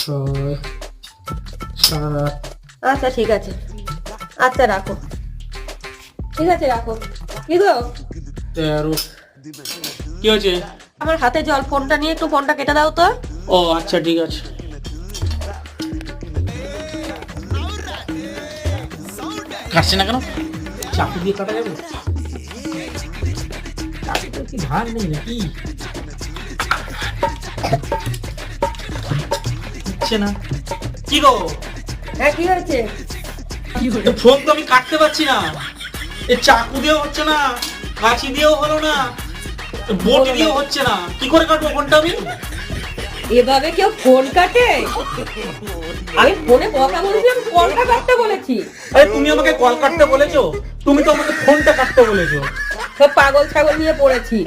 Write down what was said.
ছয়, সাত। আচ্ছা ঠিক আছে, আচ্ছা রাখো, ঠিক আছে রাখো। কি গো, 13। কি হয়েছে? আমার হাতে জল, ফোনটা নিয়ে একটু ফোনটা কেটে দাও তো। ও আচ্ছা ঠিক আছে। কাটছে না কেন? চাকু দিয়ে কাটা যাবে? চাকুতে কি ধার নেই নাকি? হচ্ছে না। কি গো? হ্যাঁ কি হয়েছে? ফোন তো আমি কাটতে পারছি না। এই চাকু দিয়েও হচ্ছে না, কাঁচি দিয়েও হলো না, বটি দিয়েও হচ্ছে না। কি করে কাটবো ফোনটা আমি? এভাবে কেউ ফোন কাটে? আমি ফোনে কথা বলেছি, আমি ফোনটা কাটতে বলেছি। আরে তুমি আমাকে কল কাটতে বলেছো, তুমি তো আমাকে ফোনটা কাটতে বলেছো। সব পাগল ছাগল নিয়ে পড়েছি।